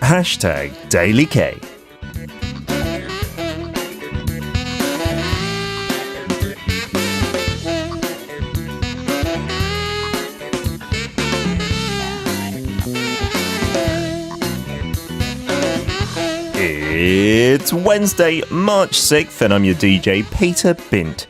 #DailyK. It's Wednesday, March 6th, and I'm your DJ, Peter Bint.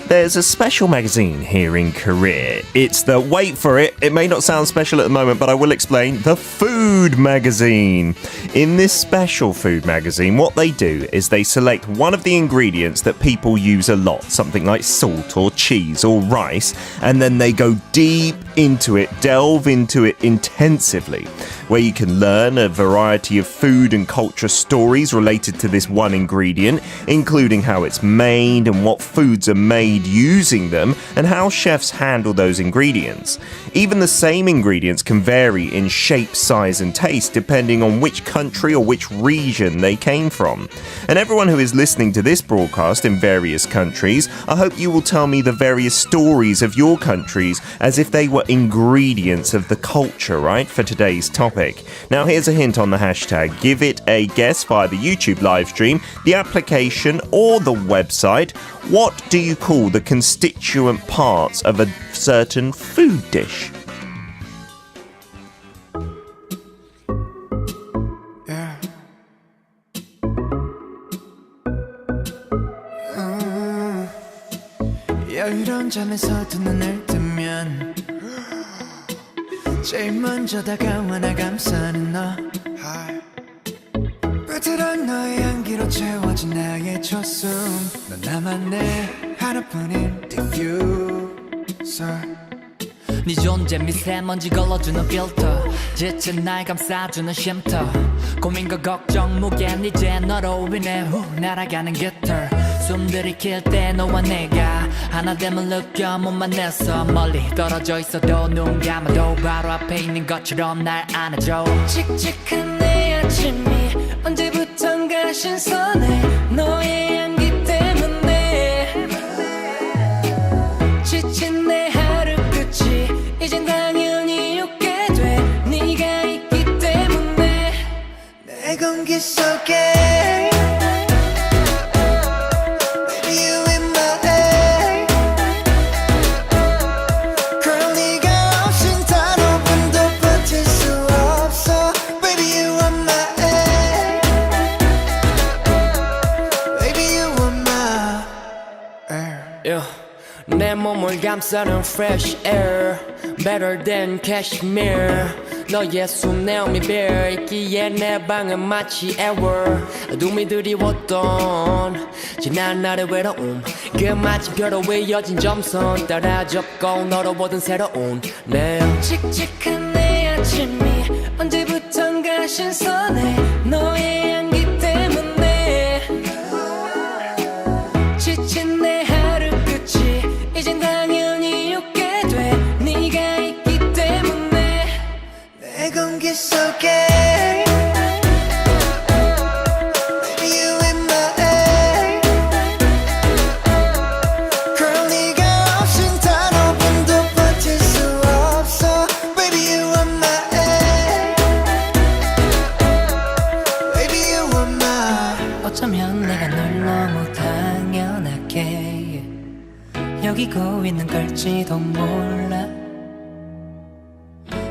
There's a special magazine here in Korea. It's the, wait for it, it may not sound special at the moment, but I will explain, the Food Magazine. In this special food magazine, what they do is they select one of the ingredients that people use a lot, something like salt or cheese or rice, and then they go deep into it, delve into it intensively, where you can learn a variety of food and culture stories related to this one ingredient, including how it's made and what foods are made using them and how chefs handle those ingredients. Even the same ingredients can vary in shape, size and taste depending on which country or which region they came from. And everyone who is listening to this broadcast in various countries, I hope you will tell me the various stories of your countries as if they were ingredients of the culture, right, for today's topic. Now here's a hint on the hashtag. Give it a guess via the YouTube live stream, the application or the website. What do you call the constituent parts of a certain food dish? 여유로운 잠에서 두 눈을 뜨면 제일 먼저 다가와 날 감싸는 너 부드러운 너의 향기로 채워진 나의 초숨 넌 나만의 하나뿐인 diffuser 네 존재 미세먼지 걸러주는 필터 지친 날 감싸주는 쉼터 고민과 걱정 무게는 이제 너로 인해 후 날아가는 깃털 숨 들이킬 때 너와 내가 하나됨을 느껴 몸만 내서 멀리 떨어져 있어도 눈 감아도 바로 앞에 있는 것처럼 날 안아줘 칙칙한 내 아침이 언제부턴가 신선해 너의 향기 때문에 지친 내 하루 끝이 이젠 당연히 웃게 돼 네가 있기 때문에 내 공기 속에 내 몸을 감싸는 fresh air Better than cashmere 너의 숨 내 오미벨 있기에 내 방은 마치 ever 눈이 드리웠던 지난 날의 외로움 그 마침표로 이어진 점선 따라 접고 너로 보던 새로운 내 칙칙한 내 아침이 언제부턴가 신선해 너의 향기 때문에 지친 내 하루 끝이 이젠 당연히 웃게 돼 네가 있기 때문에 내 공기 속에 Baby you in my air Girl 네가 없인 단 5분도 버틸 수 없어 Baby you in my air Baby you in my 어쩌면 내가 널 너무 당연하게 여기고 있는 걸지도 몰라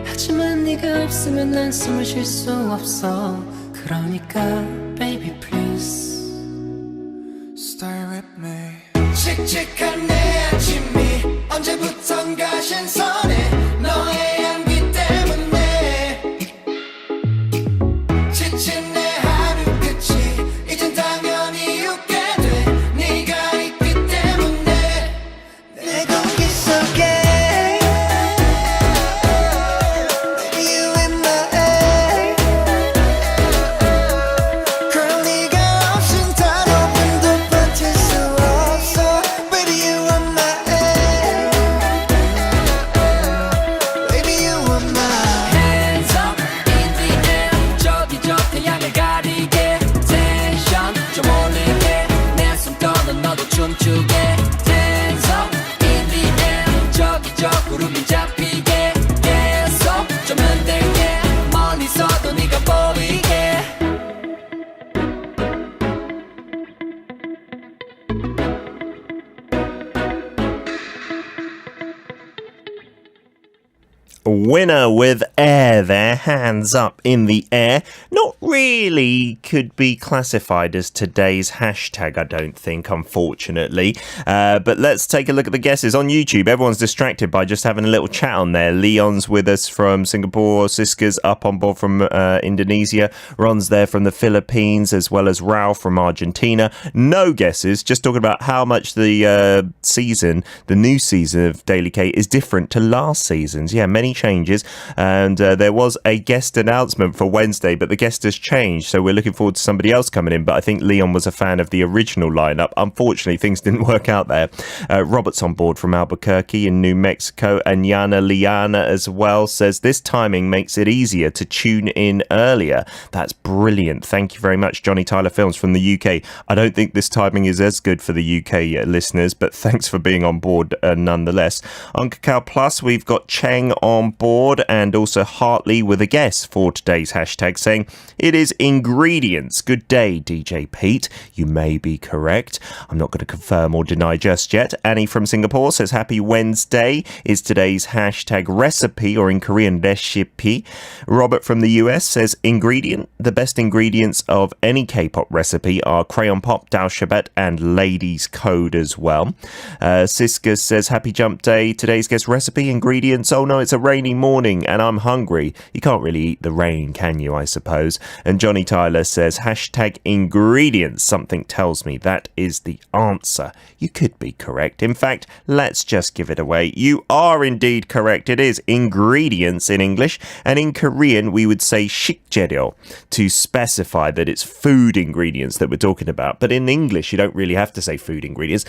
하지만 네가 없으면 난 숨을 쉴 수 없어 그러니까 baby please Stay with me 칙칙한 내 아침이 언제부턴가 신선해 너의 향기 때문에 지친 내 하루 끝이 이젠 당연히 웃게 돼 네가 있기 때문에 내 공기 속에 Baby you in my air Girl 네가 없인 단 5분도 버틸 수 없어 Baby you in my air Winner with air there, hands up in the air. Not really could be classified as today's hashtag, I don't think, unfortunately. But let's take a look at the guesses on YouTube. Everyone's distracted by just having a little chat on there. Leon's with us from Singapore, Siska's up on board from Indonesia, Ron's there from the Philippines, as well as Rao from Argentina. No guesses, just talking about how much the new season of Daily K is different to last season's. Yeah, many changes, and there was a guest announcement for Wednesday, but the guest has changed, so we're looking forward to somebody else coming in. But I think Leon was a fan of the original lineup. Unfortunately, things didn't work out there. Robert's on board from Albuquerque in New Mexico, and Yana Liana as well says this timing makes it easier to tune in earlier. That's brilliant. Thank you very much, Johnny Tyler Films from the UK. I don't think this timing is as good for the UK listeners, but thanks for being on board nonetheless. On Kakao Plus, we've got Cheng on board, and also Hartley with a guess for today's hashtag, saying it is ingredients. Good day, DJ Pete. You may be correct. I'm not going to confirm or deny just yet. Annie from Singapore says happy Wednesday is today's hashtag recipe, or in Korean, recipe. Robert from the US says ingredient. The best ingredients of any K-pop recipe are crayon pop, Dao Shabet, and Ladies Code as well. Siska says happy jump day. Today's guest recipe ingredients. Oh no, it's a rainy morning and I'm hungry. You can't really eat the rain, can you, I suppose? And Johnny Tyler says hashtag ingredients. Something tells me that is the answer. You could be correct. In fact, let's just give it away. You are indeed correct. It is ingredients in English, and in Korean we would say 식재료 to specify that it's food ingredients that we're talking about. But in English you don't really have to say food ingredients.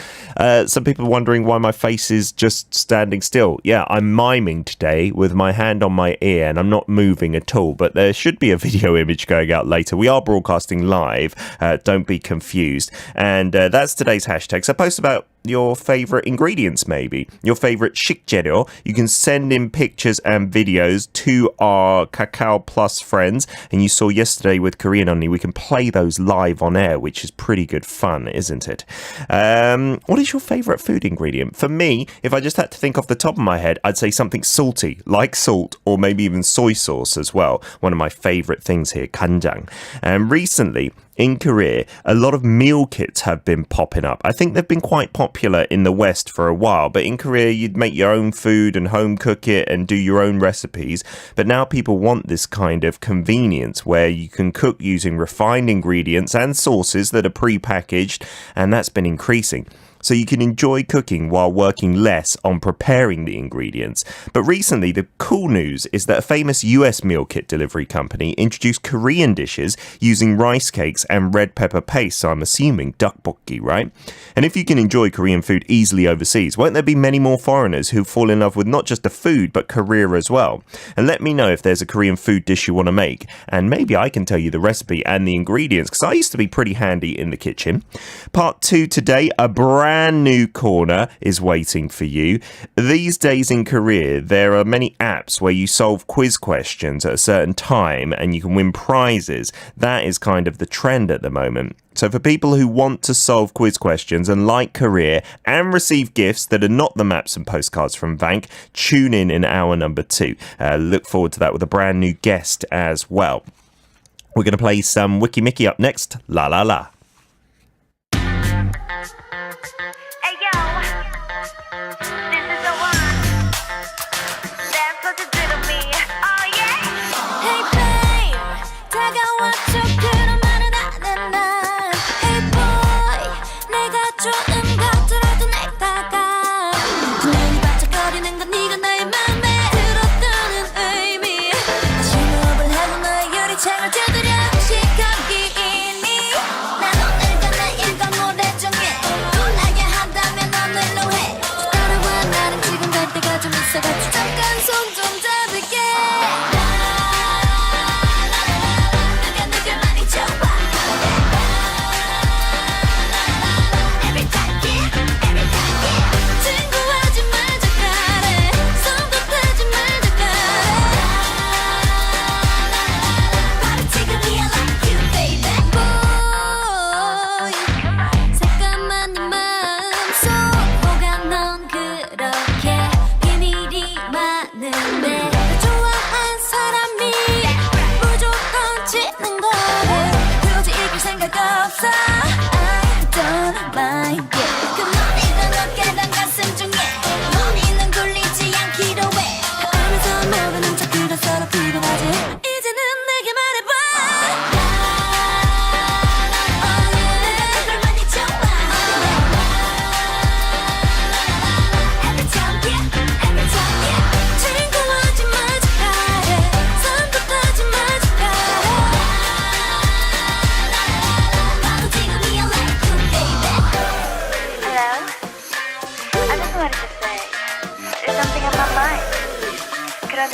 Some people are wondering why my face is just standing still. Yeah, I'm miming today with my hand on my ear and I'm not moving at all, but there should be a video image going out later. We are broadcasting live, don't be confused. And that's today's hashtag. So post about your favorite ingredients, maybe your favorite 식재료. You can send in pictures and videos to our Kakao Plus friends, and you saw yesterday with Korean Only, we can play those live on air, which is pretty good fun, isn't it? What is your favorite food ingredient? For me, if I just had to think off the top of my head, I'd say something salty, like salt, or maybe even soy sauce as well. One of my favorite things here, kanjang. And recently in Korea, a lot of meal kits have been popping up. I think they've been quite popular in the West for a while, but in Korea, you'd make your own food and home cook it and do your own recipes. But now people want this kind of convenience where you can cook using refined ingredients and sauces that are pre-packaged, and that's been increasing. So you can enjoy cooking while working less on preparing the ingredients. But recently, the cool news is that a famous US meal kit delivery company introduced Korean dishes using rice cakes and red pepper paste, so I'm assuming tteokbokki, right? And if you can enjoy Korean food easily overseas, won't there be many more foreigners who fall in love with not just the food, but Korea as well? And let me know if there's a Korean food dish you want to make, and maybe I can tell you the recipe and the ingredients, because I used to be pretty handy in the kitchen. Part 2 today, a brand new corner is waiting for you. These days in Korea, there are many apps where you solve quiz questions at a certain time and you can win prizes. That is kind of the trend at the moment. So for people who want to solve quiz questions and like Korea and receive gifts that are not the maps and postcards from Vank, tune in hour number 2. Look forward to that with a brand new guest as well. We're going to play some Wiki Mickey up next. La la la. 넌 그렇게 비밀이 많은데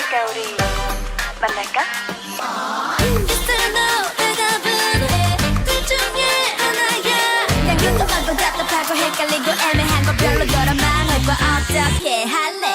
어떨까 우리 만날까? Yes or no 대답은 해. 둘 중에 하나야. 난 궁금하고 답답하고 헷갈리고 애매한 거 별로 너랑만 할 거야. 어떻게 할래?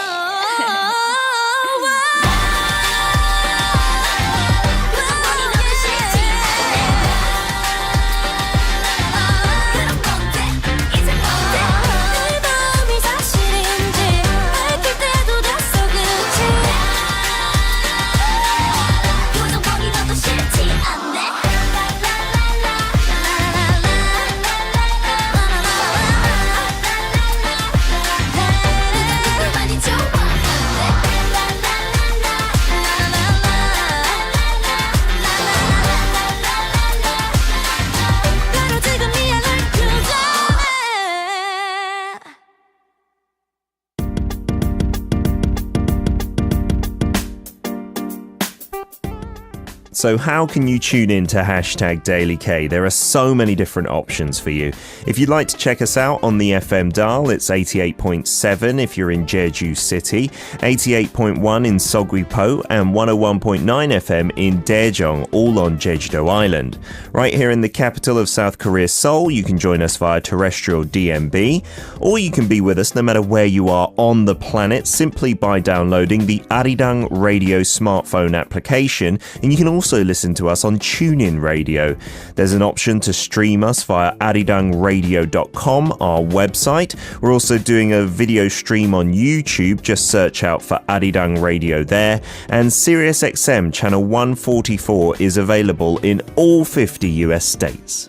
So how can you tune in to hashtag Daily K? There are so many different options for you. If you'd like to check us out on the FM dial, it's 88.7 if you're in Jeju City, 88.1 in Seogwipo, and 101.9 FM in Daejeong, all on Jeju-do Island. Right here in the capital of South Korea, Seoul, you can join us via terrestrial DMB, or you can be with us no matter where you are on the planet simply by downloading the Arirang Radio smartphone application, and you can also listen to us on TuneIn Radio. There's an option to stream us via arirangradio.com, our website. We're also doing a video stream on YouTube. Just search out for Arirang Radio there. And SiriusXM channel 144 is available in all 50 US states.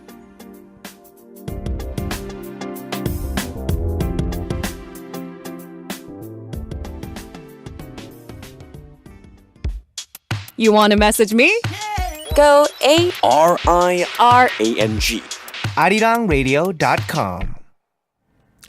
You want to message me? Go RIRANG. arirangradio.com.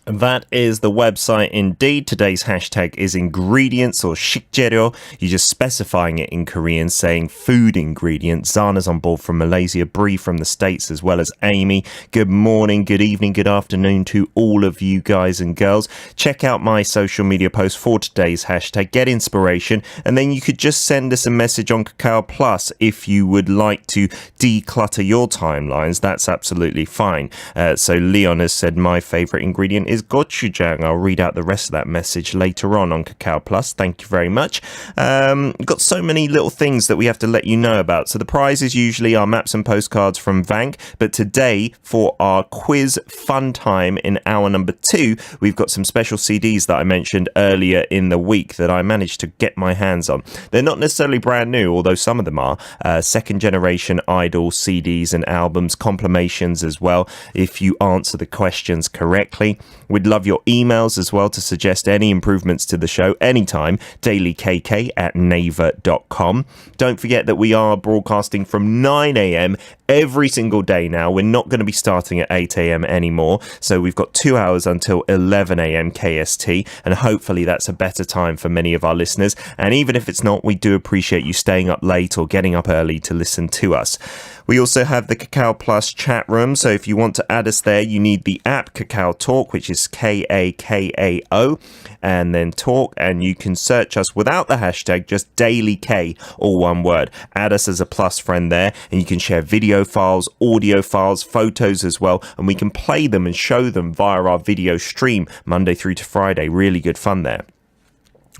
That is the website indeed. Today's hashtag is ingredients or 식재료. You're just specifying it in Korean, saying food ingredient. Zana's on board from Malaysia, Bree from the States, as well as Amy. Good morning, good evening, good afternoon to all of you guys and girls. Check out my social media post for today's hashtag. Get inspiration, and then you could just send us a message on Kakao Plus if you would like to declutter your timelines. That's absolutely fine. So Leon has said my favorite ingredient is gochujang. I'll read out the rest of that message later on Kakao Plus. Thank you very much. Got so many little things that we have to let you know about. So the prizes usually are maps and postcards from Vank, but today for our quiz fun time in hour number 2, we've got some special CDs that I mentioned earlier in the week that I managed to get my hands on. They're not necessarily brand new, although some of them are. Second generation Idol CDs and albums, compilations as well, if you answer the questions correctly. We'd love your emails as well to suggest any improvements to the show anytime, dailykk@naver.com. Don't forget that we are broadcasting from 9 a.m. every single day now. We're not going to be starting at 8 a.m. anymore, so we've got 2 hours until 11 a.m. KST, and hopefully that's a better time for many of our listeners. And even if it's not, we do appreciate you staying up late or getting up early to listen to us. We also have the Kakao Plus chat room, so if you want to add us there, you need the app Kakao Talk, which is KAKAO, and then Talk, and you can search us without the hashtag, just Daily K, all one word. Add us as a plus friend there, and you can share video files, audio files, photos as well, and we can play them and show them via our video stream Monday through to Friday. Really good fun there.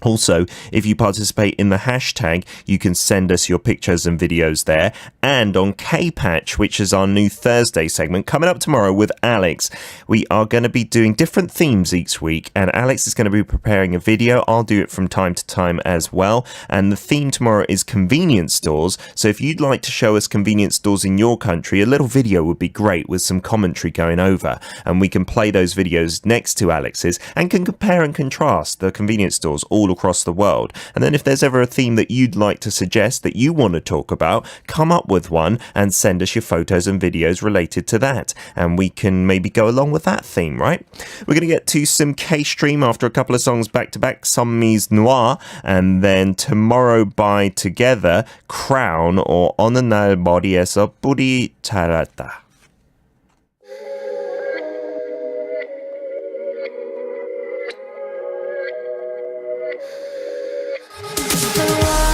Also, if you participate in the hashtag, you can send us your pictures and videos there. And on K-Patch, which is our new Thursday segment, coming up tomorrow with Alex, we are going to be doing different themes each week. And Alex is going to be preparing a video. I'll do it from time to time as well. And the theme tomorrow is convenience stores. So if you'd like to show us convenience stores in your country, a little video would be great with some commentary going over. And we can play those videos next to Alex's and can compare and contrast the convenience stores all across the world. And then if there's ever a theme that you'd like to suggest that you want to talk about, come up with one and send us your photos and videos related to that. And we can maybe go along with that theme, right? We're going to get to some K-Stream after a couple of songs back to back, Sunmi's Noir, and then Tomorrow by Together, Crown, or 어느 날 머리에서 뿔이 자랐다. The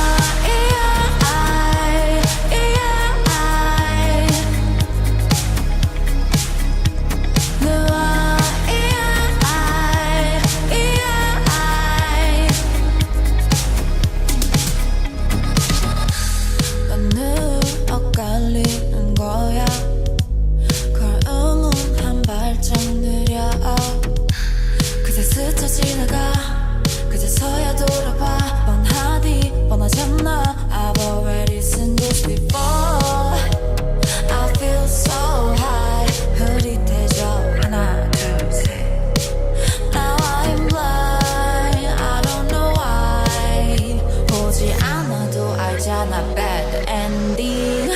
않아도 알잖아 bad ending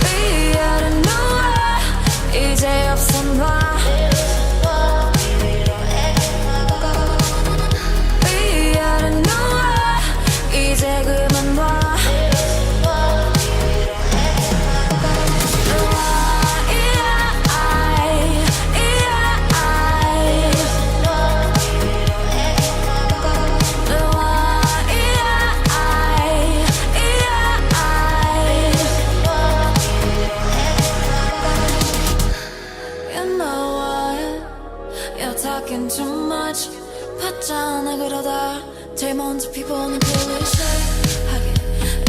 이해는 누워 이제 없어 놔 이해는 누워 이제 그만 놔 Too much 봤잖아 그러다 제일 먼저 피보는 클리셰하게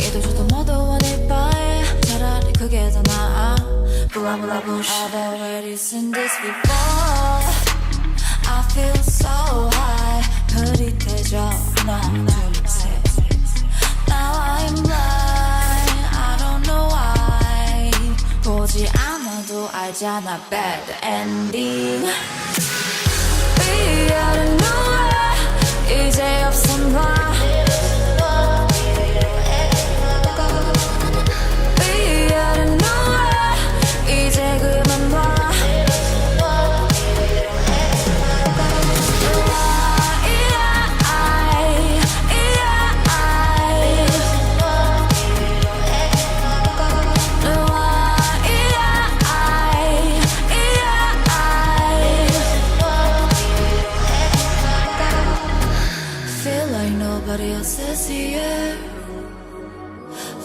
이도저도 뭐도 원할 바에 차라리 그게 더 나아 Blah blah bush I've already seen this before I feel so high 흐릿해져 하나 둘셋 Now I'm blind I don't know why 보지 않아도 알잖아 bad ending 이해는 누워 이제 없어 놔 이해는 누워 이제 그만 놔 Nobody else is here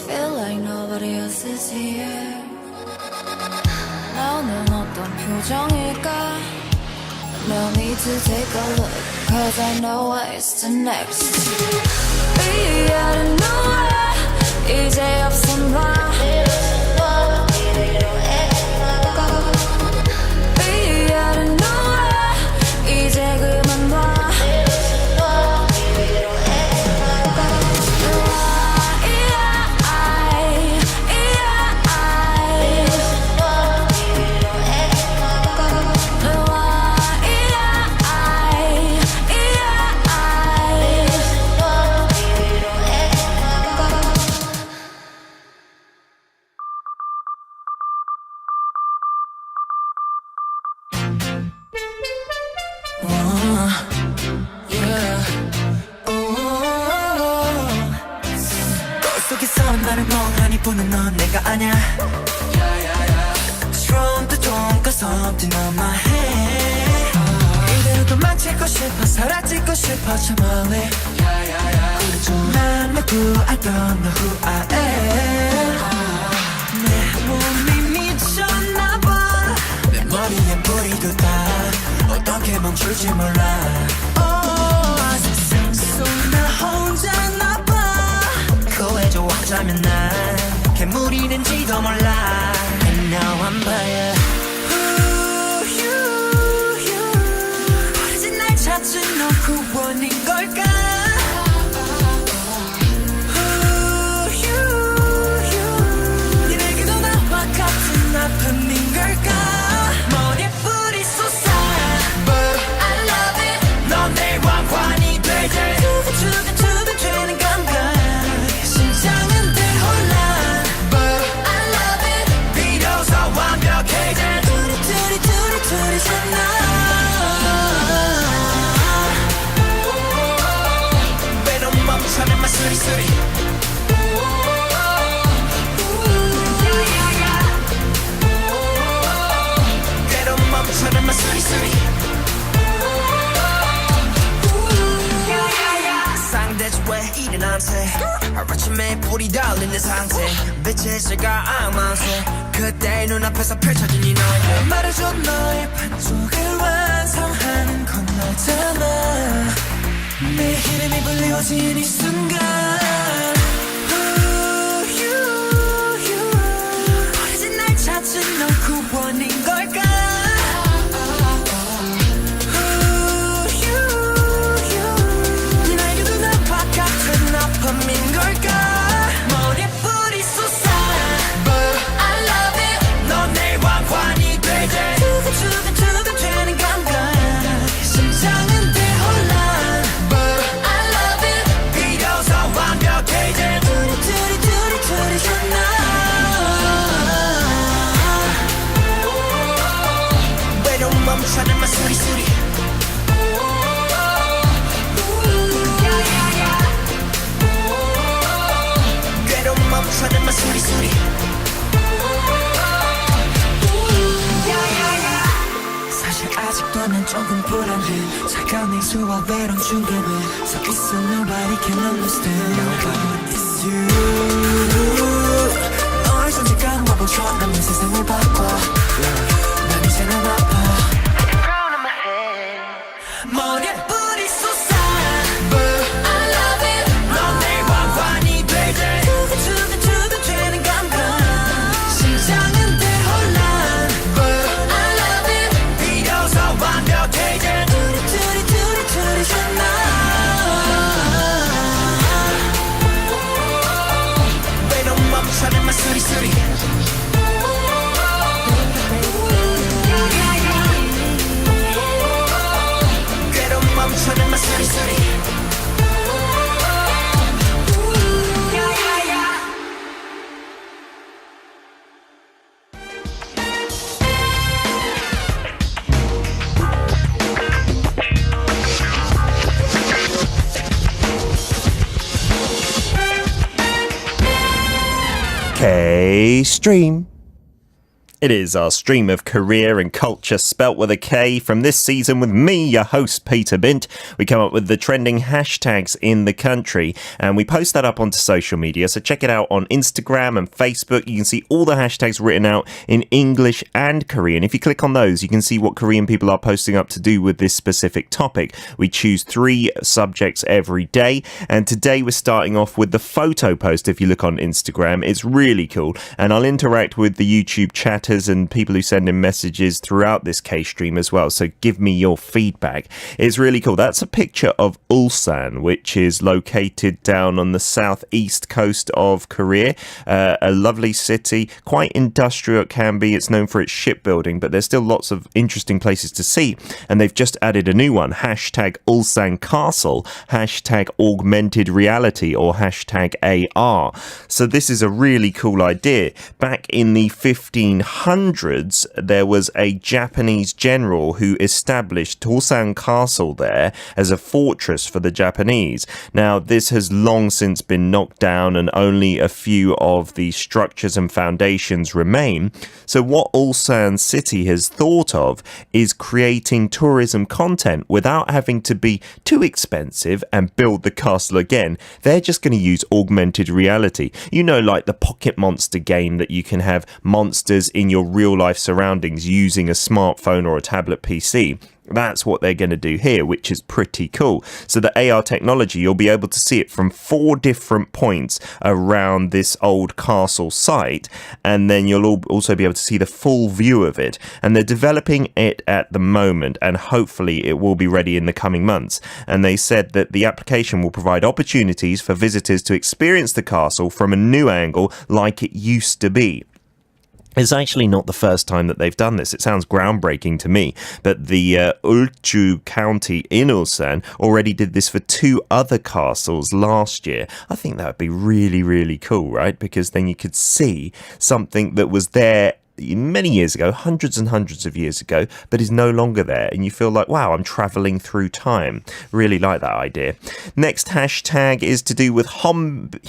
Feel like nobody else is here 너는 어떤 표정일까 No need to take a look Cause I know what's the next 이해는 누워 이제 없어 놔 이해는 누워 이제 그만 놔 나를 멍하니 보는 넌 내가 아냐 Strong 또 don't something on my head 이대로 도망치고 싶어 사라지고 싶어 저 멀리 난 누구 I don't know who I am 내 몸이 미쳤나봐 내 머리엔 뿌리도 다 어떻게 멈출지 몰라 세상 속 나 혼자나봐 구해줘 어쩌면 난 괴물이 된지도 몰라 And now I'm by 버려진 날 찾은 너 구원인 걸까 니에게도 나와 같은 아픔인 걸까 머리에 뿌리 쏟아 But I love it 넌 내 왕관이 되지 두근두근 되는 감각 심장은 대혼란 But I love it 비로소 완벽해진 둘이 잖아 왜 넌 멈춰면 막 수리수리 왜 넌 멈춰면 막 수리수리 상대지 왜 이래 나한테 하루아침에 불이 달리는 상태 빛의 시가 악마세 그때 눈앞에서 펼쳐진 이 너의 말해줘 너의 반쪽을 완성하는 건 너잖아 내 이름이 불리워진 이 순간 버려진 날 찾은 너 구원인 걸까 아픔인 걸까 머리에 뿌리 쏟아 But I love it 넌 내 왕관이 되지 두근두근 되는 감각 심장은 대혼란 But I love it 비로소 멈춰내마 수리수리 사실 아직도 난 조금 불안해 차가운 냉수와 외로운 중간에 서 있어 nobody can understand Nobody is you 너의 존재감 와보죠 남은 세상을 바꿔 난 이제는 아파 머리에 뿌리 쏟아 I love it 넌 내 왕관이 되지 두근두근 되는 감각 심장은 대혼란 I love it 비로소 완벽해진 둘이 셨나 외로움 멈춰내마 수리수리 멈춰내마 수리수리 K-Stream. It is our stream of career and culture spelt with a K from this season with me, your host, Peter Bint. We come up with the trending hashtags in the country and we post that up onto social media. So check it out on Instagram and Facebook. You can see all the hashtags written out in English and Korean. If you click on those, you can see what Korean people are posting up to do with this specific topic. We choose 3 subjects every day. And today we're starting off with the photo post. If you look on Instagram, it's really cool. And I'll interact with the YouTube chat and people who send in messages throughout this K-Stream as well, so give me your feedback. It's really cool. That's a picture of Ulsan, which is located down on the southeast coast of Korea. A lovely city, quite industrial it can be. It's known for its shipbuilding, but there's still lots of interesting places to see, and they've just added a new one, hashtag Ulsan Castle, hashtag augmented reality, or hashtag AR. So this is a really cool idea. Back in the 1500s, there was a Japanese general who established Ulsan Castle there as a fortress for the Japanese. Now, this has long since been knocked down and only a few of the structures and foundations remain. So what Ulsan City has thought of is creating tourism content without having to be too expensive and build the castle again. They're just going to use augmented reality. You know, like the Pocket Monster game that you can have monsters in your real-life surroundings using a smartphone or a tablet PC. That's what they're going to do here, which is pretty cool. So the AR technology, you'll be able to see it from 4 different points around this old castle site, and then you'll also be able to see the full view of it. And they're developing it at the moment, and hopefully it will be ready in the coming months. And they said that the application will provide opportunities for visitors to experience the castle from a new angle like it used to be. It's actually not the first time that they've done this. It sounds groundbreaking to me, but the Ulju County in Ulsan already did this for 2 other castles last year. I think that would be really, really cool, right? Because then you could see something that was there many years ago, hundreds and hundreds of years ago, but is no longer there, and you feel like, wow, I'm traveling through time. Really like that idea. Next hashtag is to do with Hyunbin,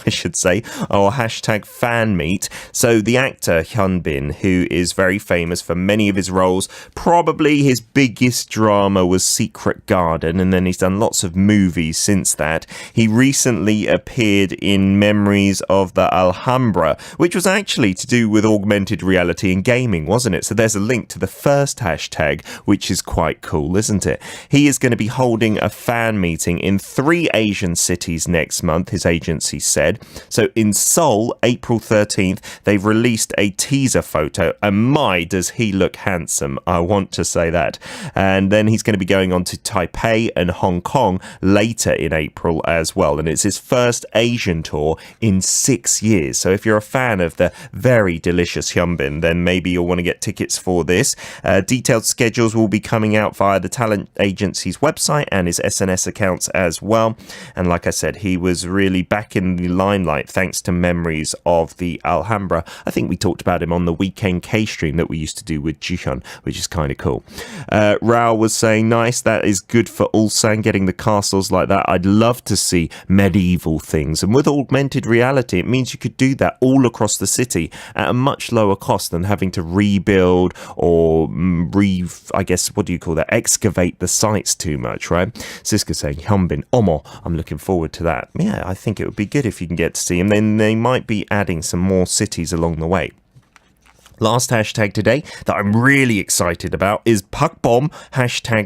I should say, or hashtag fan meet. So the actor Hyunbin, who is very famous for many of his roles, probably his biggest drama was Secret Garden, and then he's done lots of movies since that. He recently appeared in Memories of the Alhambra, which was actually to do with augmented reality and gaming, wasn't it? So there's a link to the first hashtag, which is quite cool, isn't it? He is going to be holding a fan meeting in 3 Asian cities next month, his agency said. So in Seoul, April 13th, they've released a teaser photo, and my, does he look handsome. I want to say that. And then he's going to be going on to Taipei and Hong Kong later in April as well. And it's his first Asian tour in 6 years. So if you're a fan of the very very delicious hyunbin, then maybe you'll want to get tickets for this. Detailed schedules will be coming out via the talent agency's website and his SNS accounts as well. And like I said, he was really back in the limelight thanks to Memories of the Alhambra. I think we talked about him on the Weekend K stream that we used to do with Jihyun, which is kind of cool. Rao was saying, nice, that is good for Ulsan, getting the castles like that. I'd love to see medieval things. And with augmented reality, it means you could do that all across the city at a much lower cost than having to rebuild or excavate the sites too much, right? Siska saying, Hyunbin, Omo, I'm looking forward to that. Yeah, I think it would be good if you can get to see him. Then they might be adding some more cities along the way. Last hashtag today that I'm really excited about is Pakbom,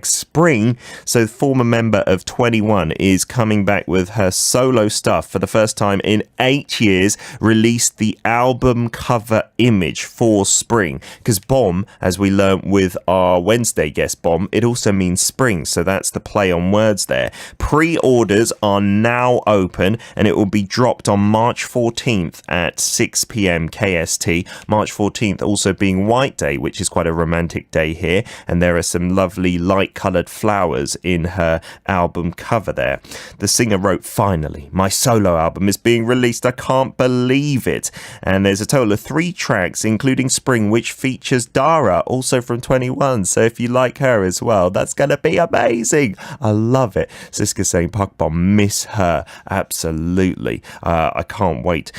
#spring. So former member of 21 is coming back with her solo stuff for the first time in 8 years, released the album cover image for spring. Because bomb, as we learned with our Wednesday guest bomb, it also means spring. So that's the play on words there. Pre-orders are now open and it will be dropped on March 14th at 6 p.m. KST. March 14th also being White Day, which is quite a romantic day here, and there are some lovely light coloured flowers in her album cover there. The singer wrote, finally, my solo album is being released, I can't believe it. And there's a total of 3 tracks, including Spring, which features Dara, also from 21, so if you like her as well, that's gonna be amazing. I love it. Siska saying, Pakbom, miss her, absolutely. I can't wait.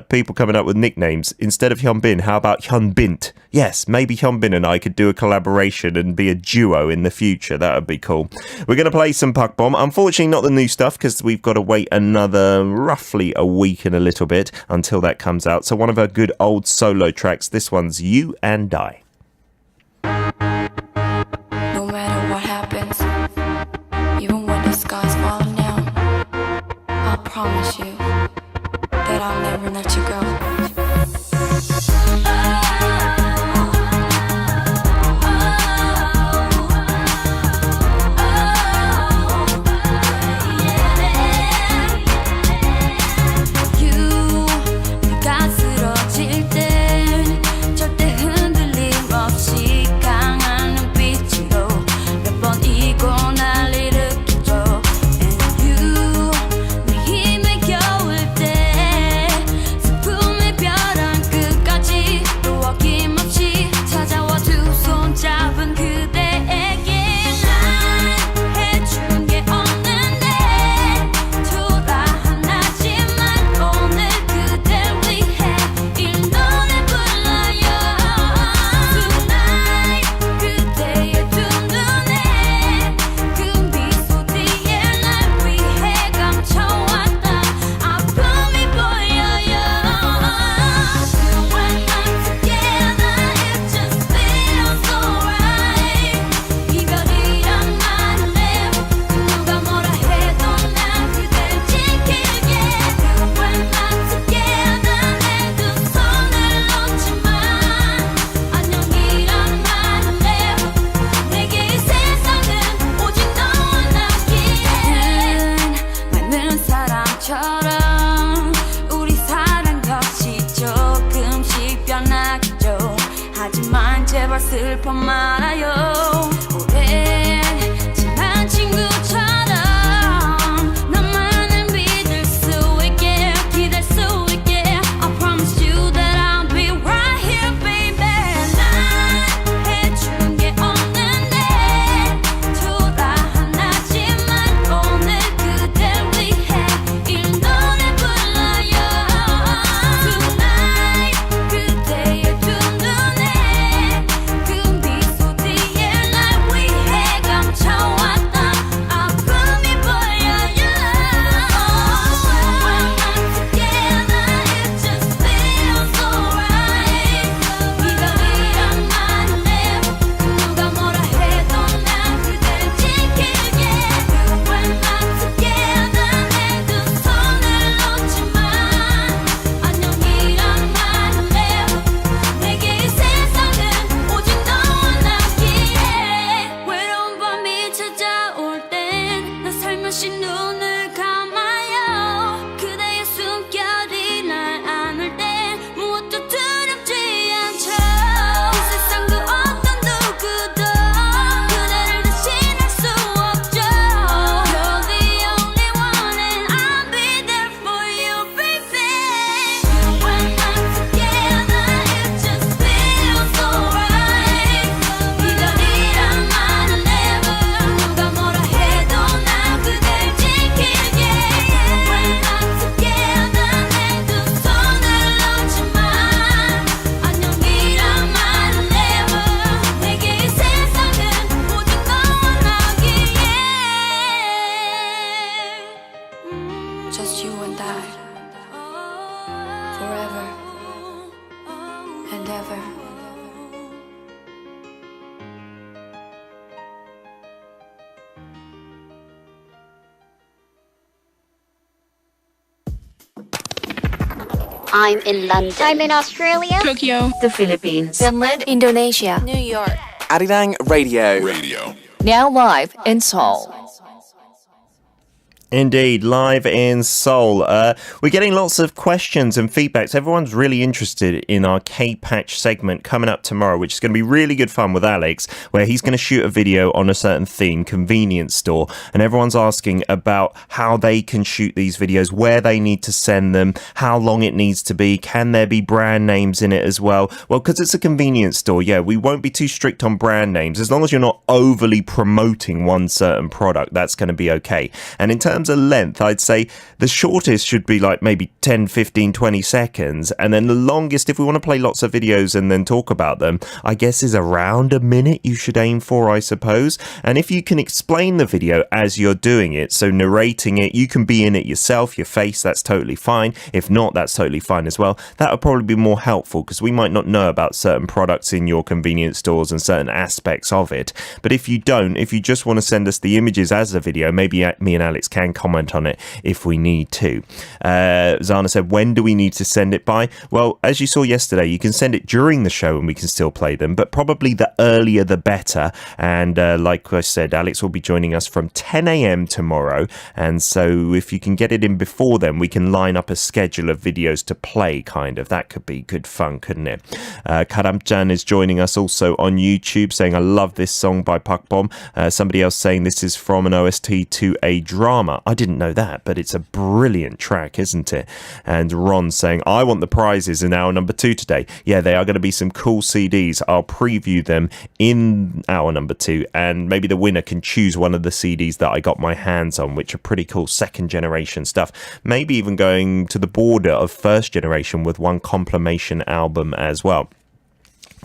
People coming up with nicknames. Instead of Hyunbin, how about Hyunbint? Yes, maybe Hyunbin and I could do a collaboration and be a duo in the future. That would be cool. We're going to play some Pakbom. Unfortunately, not the new stuff because we've got to wait another roughly a week and a little bit until that comes out. So one of her good old solo tracks. This one's You and I. No matter what happens, even when the sky's falling down, I'll promise you that I'll never let you go. 슬퍼 말아요. 오랜 지난 친구처럼 나만을 믿을 수 있게 기댈 수 있게 I promise you that I'll be right here baby. 난 해준 게 없는데 초라하지만 오늘 그댈 위해 이 노래 불러요. Tonight 그대의 두 눈에 그 미소 뒤에 날 just you and I, forever and ever. I'm in London. I'm in Australia. Tokyo, The Philippines. Finland, Indonesia, New York. Arirang Radio. now live in Seoul. Indeed, live in Seoul. We're getting lots of questions and feedbacks. Everyone's really interested in our K-Patch segment coming up tomorrow, which is going to be really good fun with Alex, where he's going to shoot a video on a certain theme, convenience store, and everyone's asking about how they can shoot these videos, where they need to send them, how long it needs to be, can there be brand names in it as well? Well, because it's a convenience store, yeah, we won't be too strict on brand names. As long as you're not overly promoting one certain product, that's going to be okay. And in terms of length, I'd say the shortest should be like maybe 10, 15, 20 seconds. And then the longest, if we want to play lots of videos and then talk about them, I guess is around a minute you should aim for, I suppose. And if you can explain the video as you're doing it, so narrating it, you can be in it yourself, your face, that's totally fine. If not, that's totally fine as well. That would probably be more helpful because we might not know about certain products in your convenience stores and certain aspects of it. But if you don't, if you just want to send us the images as a video, maybe me and Alex can comment on it if we need to. Zana said, when do we need to send it by? Well, as you saw yesterday, you can send it during the show and we can still play them, but probably the earlier the better. And like I said, Alex will be joining us from 10 a.m. tomorrow. And so if you can get it in before then, we can line up a schedule of videos to play, kind of. That could be good fun, couldn't it? Karamchan is joining us also on YouTube saying, I love this song by Park Bom. Somebody else saying this is from an OST to a drama. I didn't know that, but it's a brilliant track, isn't it? And Ron saying, I want the prizes in hour number 2 today. Yeah, they are going to be some cool CDs. I'll preview them in hour number 2, and maybe the winner can choose one of the CDs that I got my hands on, which are pretty cool second generation stuff. Maybe even going to the border of first generation with one compilation album as well.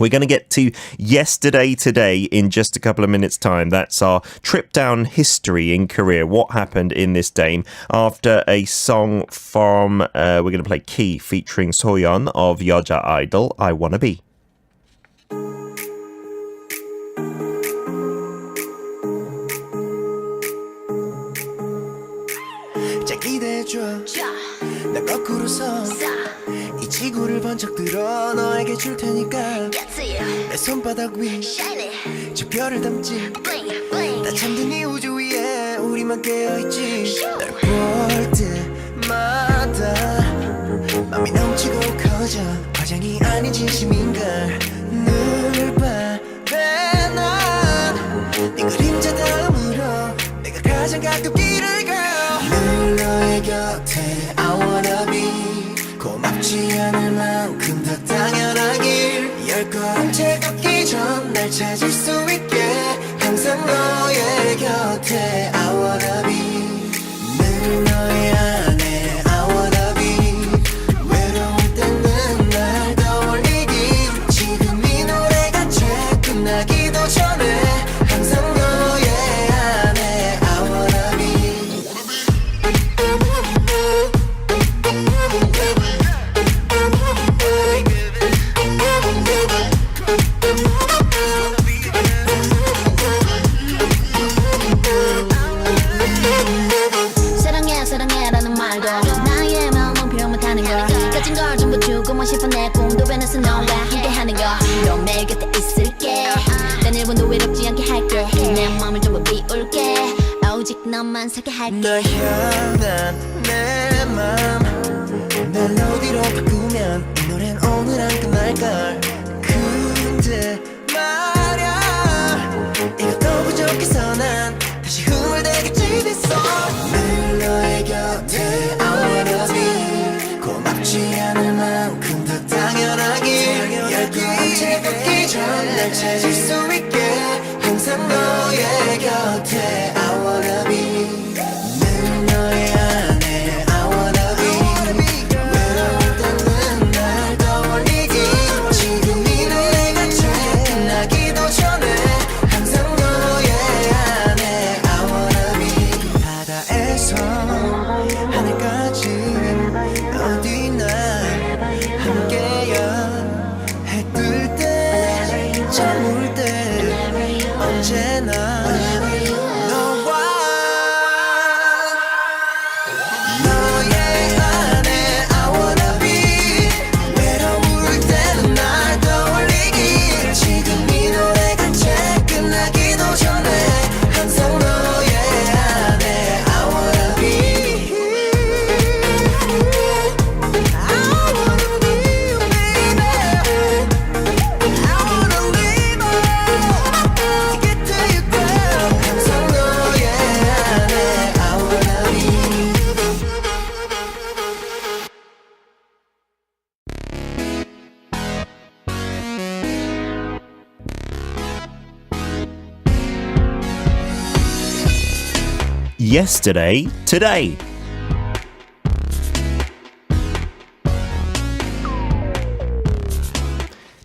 We're going to get to yesterday today in just a couple of minutes' time. That's our trip down history in Korea. What happened in this day after a song from, we're going to play Key featuring Soyeon of Yeoja Idol, I Wanna Be. 자 기대해줘 난 거꾸로 이 지구를 번쩍 들어 너에게 줄 테니까 내 손바닥 위 저 별을 담지 나 잠든 이 우주 위에 우리만 깨어있지 널 볼 때마다 맘이 넘치고 커져 과장이 아닌 진심인걸 늘 바래 난 네 그림자 다음으로 내가 가장 가까운 길을 가 늘 너의 곁에 I wanna be 고맙지 않을 만큼 더 당연한 길 10걸음째 걷기 전 날 찾을 수 있게 항상 너의 곁에 I wanna be 늘 너의 안에 I wanna be 외로울 때는 날 떠올리기 지금 이 노래가 죄 끝나기도 전에 항상 너의 안에 I wanna be 사랑해라는 말도 나의 마음은 표현 못하는 걸 가진 걸 전부 주고만 싶어 내 꿈도 변했어 너와 함께하는 거 넌 내 곁에 있을게 단 1분도 외롭지 않게 할게 내 마음을 전부 비울게 오직 너만 살게 할게 널 향한 내 맘 멜로디로 바꾸면 이 노래는 오늘 안 끝날걸 근데 말야 이것도 부족해서 난 다시 흥얼대겠지 됐어 늘 너의 곁에 I wanna be 고맙지 않을 만큼 더 당연하길 10걸음째 걷기 전 날 찾을 수 있게 항상 너의 곁에 I wanna be 늘 너의 안에 I wanna be 외로울 때는 날 떠올리기 지금 이 노래가 죄 끝나기도 전에 항상 너의 안에 I wanna be 바다에서 하늘까지 Yesterday Today.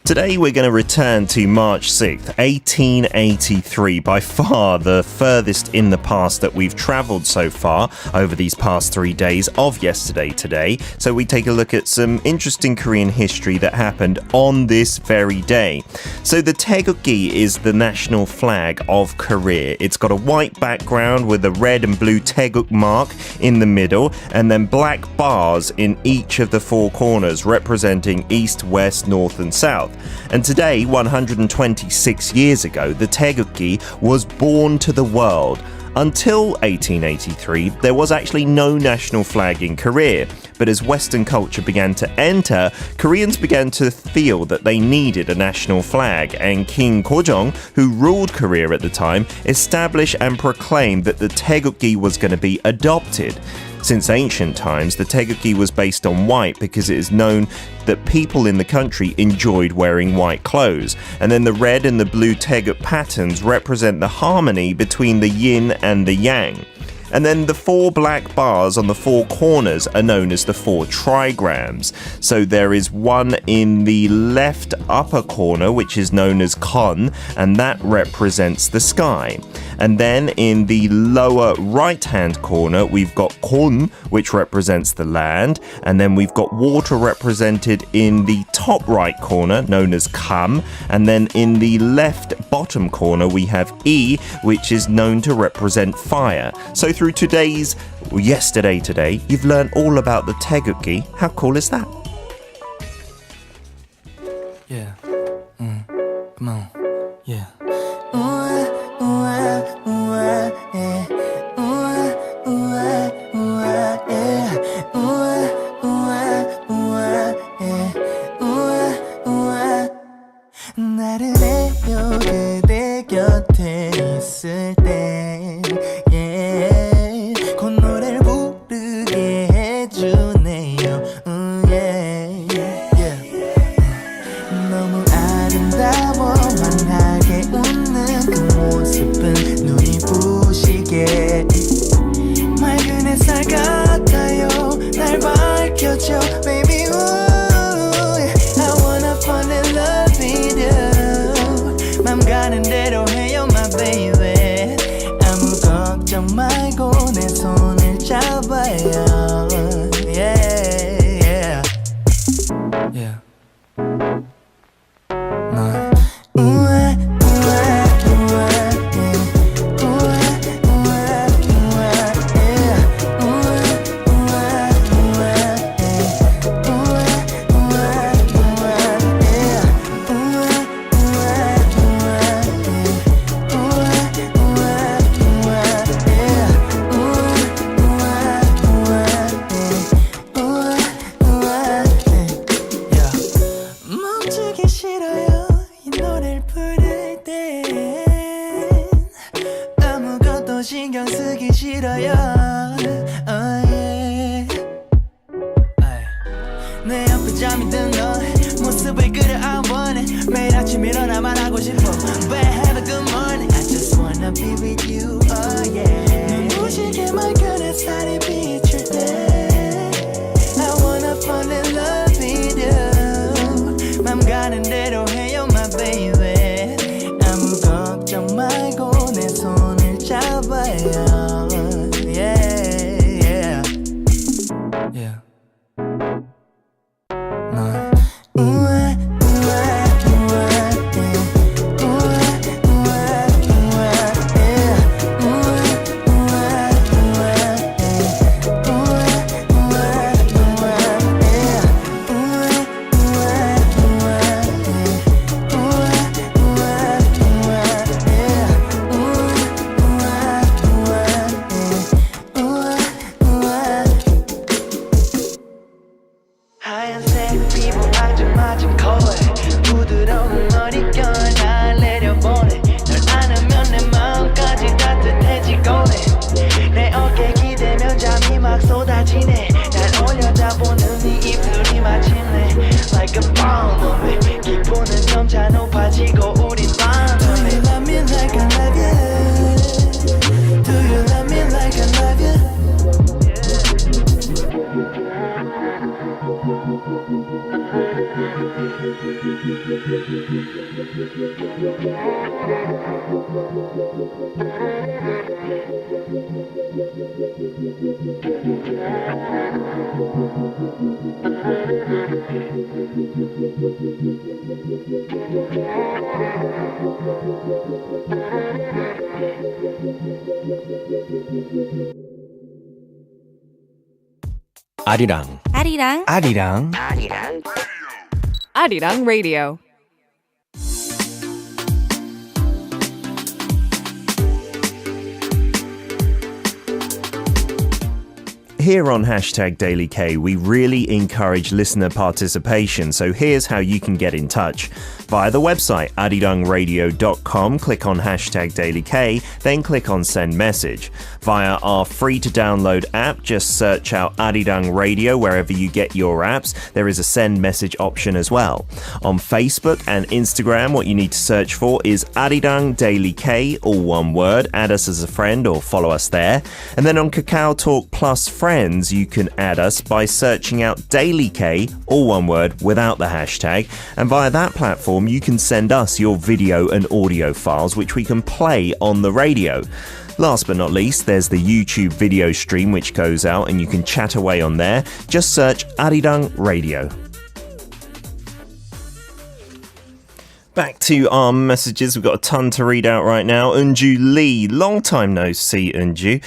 Today we're going to return to March 6th, 1883, by far the furthest in the past that we've travelled so far over these past 3 days of Yesterday Today. So we take a look at some interesting Korean history that happened on this very day. So the Taegukgi is the national flag of Korea. It's got a white background with a red and blue Taeguk mark in the middle, and then black bars in each of the four corners representing east, west, north and south. And today, 126 years ago, the Taegukgi was born to the world. Until 1883, there was actually no national flag in Korea. But as Western culture began to enter, Koreans began to feel that they needed a national flag, and King Gojong, who ruled Korea at the time, established and proclaimed that the Taegukgi was going to be adopted. Since ancient times, the Taegukgi was based on white because it is known that people in the country enjoyed wearing white clothes. And then the red and the blue Taeguk patterns represent the harmony between the yin and the yang. And then the four black bars on the four corners are known as the four trigrams. So there is one in the left upper corner, which is known as Kon, and that represents the sky. And then in the lower right-hand corner, we've got Kon, which represents the land. And then we've got water represented in the top right corner, known as Kam. And then in the left bottom corner, we have E, which is known to represent fire. So through today's Yesterday Today, you've learned all about the Taegukgi. How cool is that? Yeah. Come on. Yeah. 나른해요 그대 곁에 있을 때 곧 노래를 부르게 해주네요 너무 아름다워 환하게 웃는 그 모습은 눈이 부시게 맑은 햇살 같아요 날 밝혀줘 baby I wanna fall in love with you 맘 가는 대로 해요 my baby 아무 걱정 말고 내 손을 잡아요 yeah 넌 멈추기 싫어요 이 노래를 부를 땐 아무것도 신경 쓰기 싫어요 내 옆에 잠이 든 너 모습을 그려 I want it 매일 아침 일어나만 하고 싶어 But have a good morning I just wanna be with you 눈부시게 맑은 햇살이 비출 때 I wanna fall in love with you 맘 가는 대로 해요 my baby 아무 걱정 말고 내 손을 잡아요 yeah 넌 하얀색 피부 아줌아줌 거울 부드러운 머릿결 날 내려보내 널 안으면 내 마음까지 따뜻해지고 내 어깨 기대면 잠이 막 쏟아지네 날 올려다보는 네 입술이 마침내 Like a bomb 기분은 점차 높아지고 우린 반응해 Do you love me like I love you? Do you love me like I love you? 아리랑 아리랑 아리랑 아리랑 라디오. Here on Hashtag Daily K, we really encourage listener participation, so here's how you can get in touch. Via the website arirangradio.com, click on Hashtag Daily K, then click on Send Message. Via our free-to-download app, just search out Arirang Radio wherever you get your apps. There is a Send Message option as well. On Facebook and Instagram, what you need to search for is Arirang Daily K, all one word. Add us as a friend or follow us there. And then on Kakao Talk Plus Friends, you can add us by searching out Daily K, all one word, without the hashtag. And via that platform, you can send us your video and audio files, which we can play on the radio. Last but not least, there's the YouTube video stream, which goes out and you can chat away on there. Just search Arirang Radio. Back to our messages. We've got a ton to read out right now. Unju Lee, long time no see, Unju.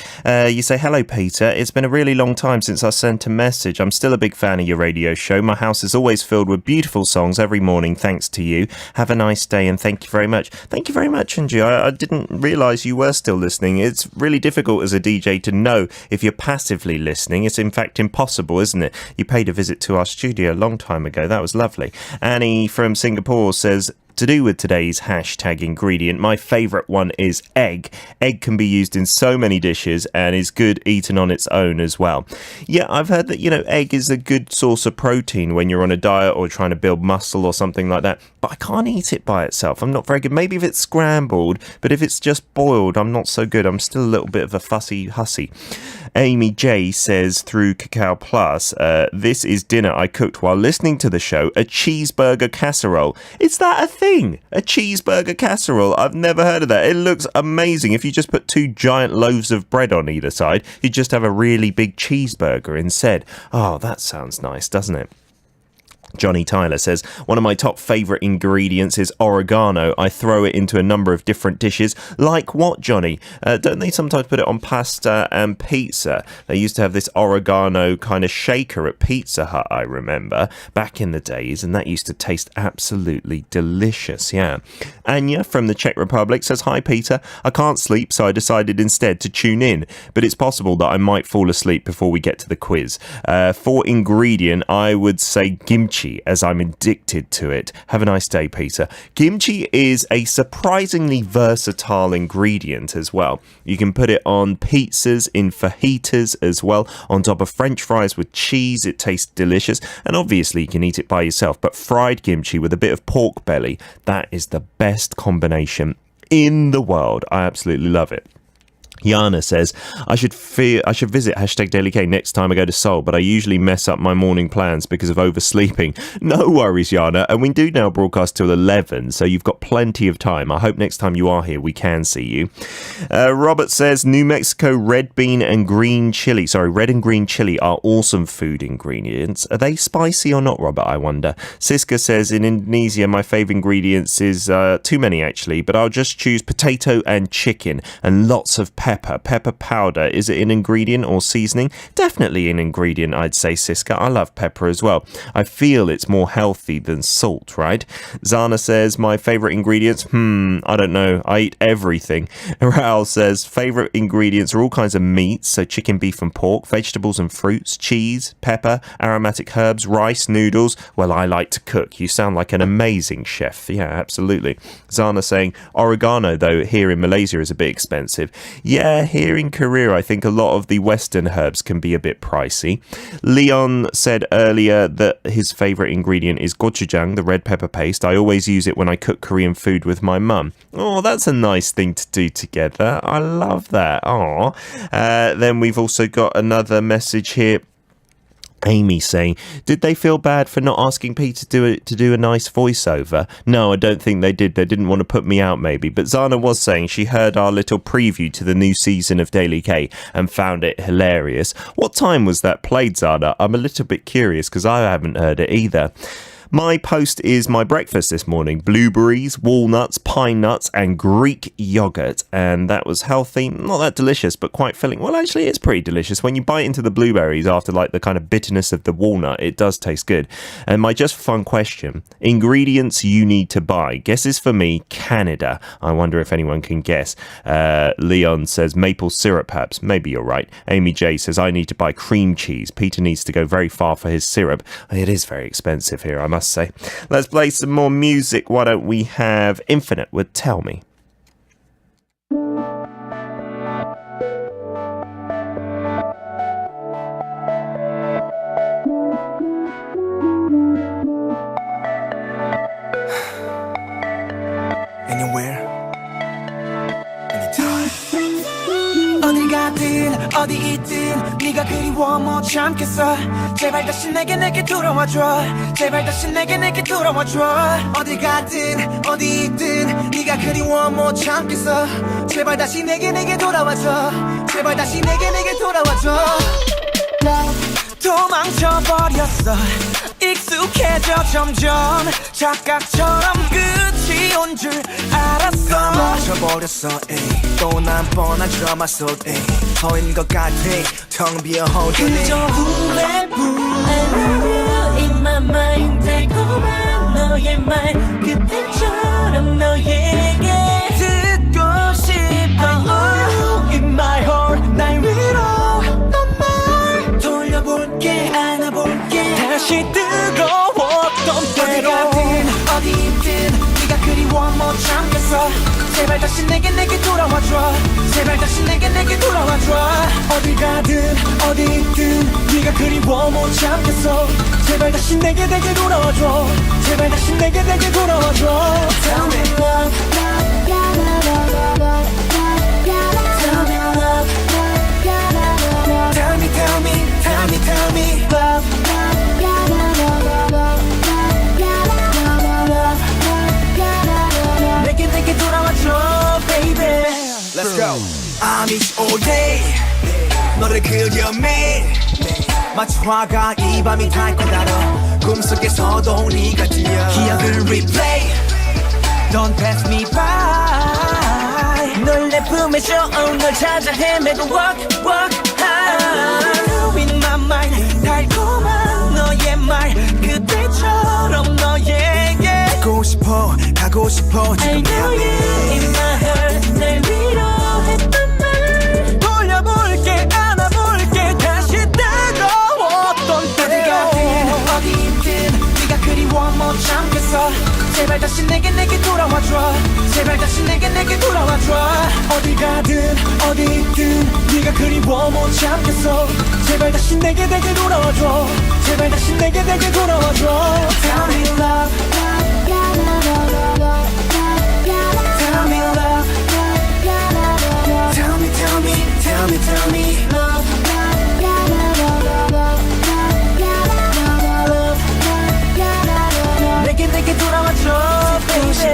You say, hello, Peter. It's been a really long time since I sent a message. I'm still a big fan of your radio show. My house is always filled with beautiful songs every morning, thanks to you. Have a nice day and thank you very much. Thank you very much, Unju. I didn't realise you were still listening. It's really difficult as a DJ to know if you're passively listening. It's in fact impossible, isn't it? You paid a visit to our studio a long time ago. That was lovely. Annie from Singapore says, to do with today's hashtag ingredient, my favourite one is egg. Egg can be used in so many dishes and is good eaten on its own as well. Yeah, I've heard that, egg is a good source of protein when you're on a diet or trying to build muscle or something like that. But I can't eat it by itself. I'm not very good. Maybe if it's scrambled, but if it's just boiled, I'm not so good. I'm still a little bit of a fussy hussy. Amy J says through Kakao Plus, this is dinner I cooked while listening to the show, a cheeseburger casserole. Is that a thing? A cheeseburger casserole? I've never heard of that. It looks amazing. If you just put 2 giant loaves of bread on either side, you just have a really big cheeseburger instead. Oh, that sounds nice, doesn't it? Johnny Tyler says, one of my top favourite ingredients is oregano. I throw it into a number of different dishes. Like what, Johnny? Don't they sometimes put it on pasta and pizza? They used to have this oregano kind of shaker at Pizza Hut, I remember, back in the days, and that used to taste absolutely delicious, yeah. Anya from the Czech Republic says, hi, Peter. I can't sleep, so I decided instead to tune in, but it's possible that I might fall asleep before we get to the quiz. For ingredient, I would say kimchi, as I'm addicted to it. Have a nice day, Peter. Kimchi is a surprisingly versatile ingredient as well. You can put it on pizzas, in fajitas as well, on top of French fries with cheese. It tastes delicious, and obviously you can eat it by yourself, but fried kimchi with a bit of pork belly, that is the best combination in the world. I absolutely love it. Yana says, I should visit hashtag Daily K next time I go to Seoul, but I usually mess up my morning plans because of oversleeping. No worries, Yana. And we do now broadcast till 11, so you've got plenty of time. I hope next time you are here, we can see you. Robert says, New Mexico red and green chili are awesome food ingredients. Are they spicy or not, Robert, I wonder? Siska says, in Indonesia, my favourite ingredients is too many actually, but I'll just choose potato and chicken and lots of pepper powder. Is it an ingredient or seasoning? Definitely an ingredient, I'd say, Siska. I love pepper as well. I feel it's more healthy than salt, right? Zana says, my favourite ingredients? I don't know. I eat everything. Raul says, favourite ingredients are all kinds of meats, so chicken, beef and pork, vegetables and fruits, cheese, pepper, aromatic herbs, rice, noodles. Well, I like to cook. You sound like an amazing chef. Yeah, absolutely. Zana saying, oregano, though, here in Malaysia is a bit expensive. Yeah, here in Korea, I think a lot of the Western herbs can be a bit pricey. Leon said earlier that his favourite ingredient is gochujang, the red pepper paste. I always use it when I cook Korean food with my mum. Oh, that's a nice thing to do together. I love that. Then we've also got another message here. Amy saying, did they feel bad for not asking Peter to do a nice voiceover? No, I don't think they did. They didn't want to put me out, maybe. But Zana was saying she heard our little preview to the new season of Daily K and found it hilarious. What time was that played, Zana? I'm a little bit curious because I haven't heard it either. My post is my breakfast this morning. Blueberries, walnuts, pine nuts and Greek yogurt. And that was healthy. Not that delicious, but quite filling. Well, actually, it's pretty delicious. When you bite into the blueberries after like the kind of bitterness of the walnut, it does taste good. And my just for fun question, ingredients you need to buy. Guesses for me, Canada. I wonder if anyone can guess. Leon says maple syrup, perhaps. Maybe you're right. Amy J says I need to buy cream cheese. Peter needs to go very far for his syrup. It is very expensive here, I must say. Let's play some more music. Why don't we have Infinite with Tell Me? Anywhere, anytime. 어디 가든 어디 있든 네가 그리워 못 참겠어. 제발 다시 내게 돌아와줘. 제발 다시 내게 돌아와줘. 어디 가든 어디 있든 네가 그리워 못 참겠어. 제발 다시 내게 돌아와줘. 제발 다시 내게 돌아와줘. 도망쳐버렸어. 익숙해져 점점 착각처럼 끝이 온 줄 알았어. 멈춰버렸어. 또 난 뻔한 드라마 속 허인 것 같아. 텅 비어 허전해. 그저 후회뿐. I love you in my mind. 달콤한 너의 말 그때처럼 너에게 듣고 싶어. In my heart 날 위로 넌 돌려볼게 안아볼게 다시 뜨거웠던 때로. 어디 가든 어디 있든 네가 그리워 못 참겠어. 제발 다시 내게 돌아와줘. 제발 다시 내게 돌아와줘. 어디 가든 어디 있든 네가 그리워 못 참겠어. 제발 다시 내게 돌아와줘. 제발 다시 내게 돌아와줘. Tell me love. Tell me love. Tell me tell me love. 내게 돌아와줘 baby. Let's go. I'm each all day 너를 그려 매일 마치 화가 이 밤이 닳고 달아 꿈속에서도 네가 뛰어 기억을 replay Don't pass me by 널 내 품에 줘 널 찾아 헤매고 walk high in my mind 달콤한 너의 말 그때처럼 너에게 가고 싶어 I know you in my heart 날 위로했던 말 돌려볼게 안아볼게 다시 뜨거웠던 때로. 어디 가든 어디 있든 네가 그리워 못 참겠어. 제발 다시 내게 돌아와줘. 제발 다시 내게 돌아와줘. 어디 가든 어디 있든 네가 그리워 못 참겠어. 제발 다시 내게 돌아와줘. 제발 다시 내게 돌아와줘. Tell me love. Tell me love. Tell me love. 내게 돌아와줘 baby.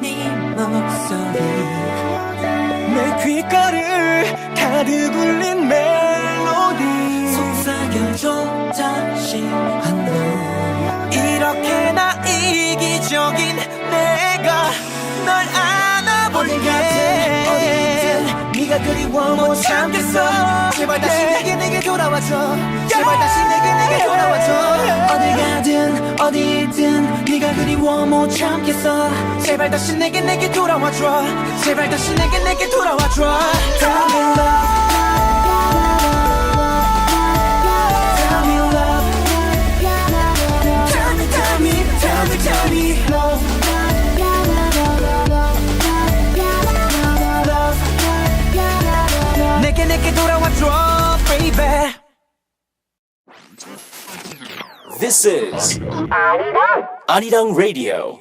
네 목소리 내 귓가를 가득 울린 멜로디 속삭여줘 다시 한번 이렇게나 이기적인 내가 널 안아볼게. 네가 그리워 못 참겠어. 제발 다시 내게 돌아와줘. 제발 다시 내게 돌아와줘. 어디 가든 어디 있든 네가 그리워 못 참겠어. 제발 다시 내게 돌아와줘. 제발 다시 내게 돌아와줘. Tell me love. Tell me love. Tell me love. 내게 돌아와줘 baby. This is Arirang Radio.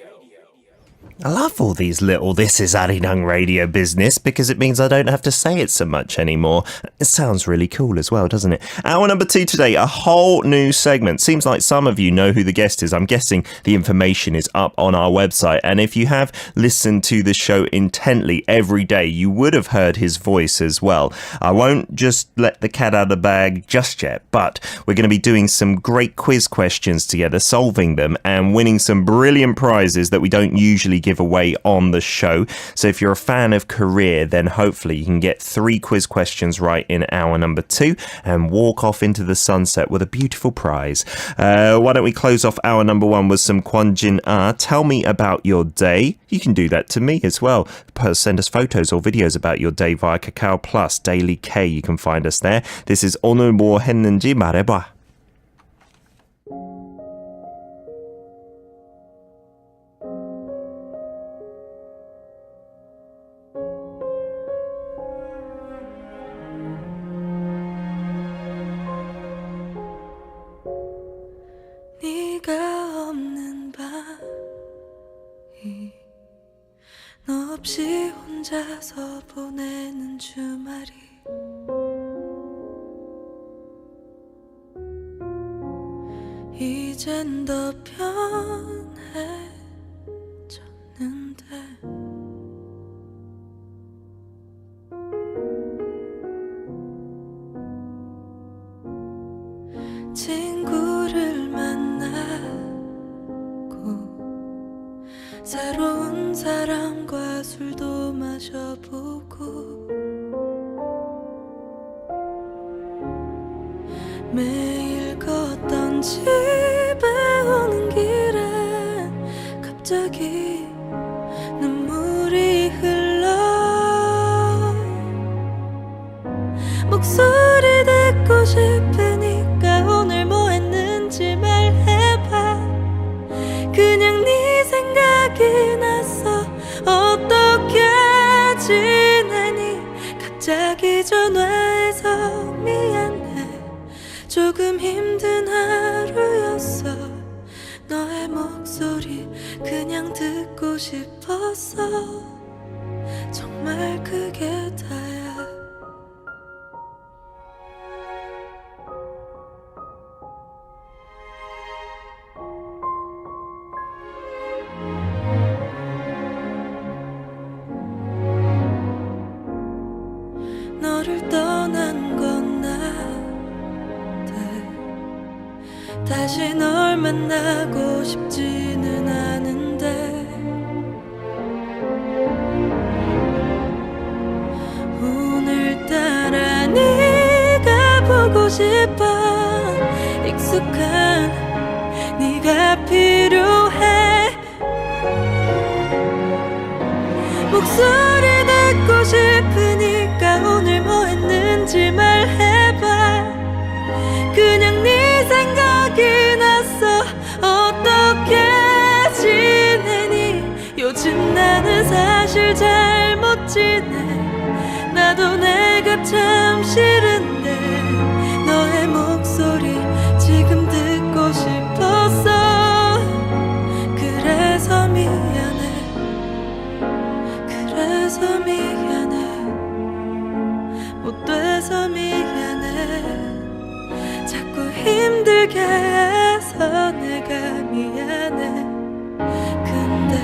I love all these little "this is Arirang Radio" business because it means I don't have to say it so much anymore. It sounds really cool as well, doesn't it? Hour number 2 today, a whole new segment. Seems like some of you know who the guest is. I'm guessing the information is up on our website. And if you have listened to the show intently every day, you would have heard his voice as well. I won't just let the cat out of the bag just yet, but we're going to be doing some great quiz questions together, solving them and winning some brilliant prizes that we don't usually give away on the show. So if you're a fan of Career, then hopefully you can get 3 quiz questions right in hour number 2 and walk off into the sunset with a beautiful prize. Why don't we close off hour number 1 with some Kwanjin Ah. Tell me about your day. You can do that to me as well. Send us photos or videos about your day via Kakao Plus Daily K. You can find us there. This is 오늘 뭐 했는지 말해봐. 네가 없는 밤이 너 없이 혼자서 보내는 주말이 이젠 더 편해졌는데 친구를 만나고 새로운 사람과 술도 마셔보고 매일 걷던 집에 오는 길에 갑자기 눈물이 흘러 목소리 듣고 싶으니까 오늘 뭐 했는지 말해봐 그냥 네 생각이 났어 어떻게 지내니 갑자기 전화해서 미안해 조금 힘든 하루였어 너의 목소리 그냥 듣고 싶었어 정말 그게 다야 너를 떠난 건 다시 널 만나고 싶지는 않은데 오늘따라 네가 보고 싶어 익숙한 네가 필요해 목소리 듣고 싶으니까 오늘 뭐 했는지 말해봐 그냥 네 생각이 났어 어떻게 지내니 요즘 나는 사실 잘 못 지내 나도 내가 참 싫은데 너의 목소리 지금 듣고 싶었어 그래서 미안해 그래서 미안해 못 돼서 미안해 자꾸 힘들게 해서 내가 미안해 근데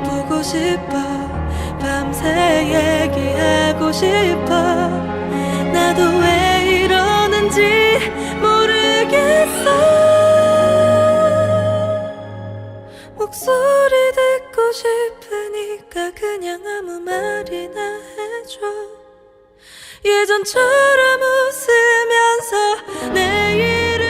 보고 싶어 밤새 얘기하고 싶어 나도 왜 이러는지 모르겠어 목소리 듣고 싶으니까 그냥 아무 말이나 해줘 예전처럼 웃으면서 내 이름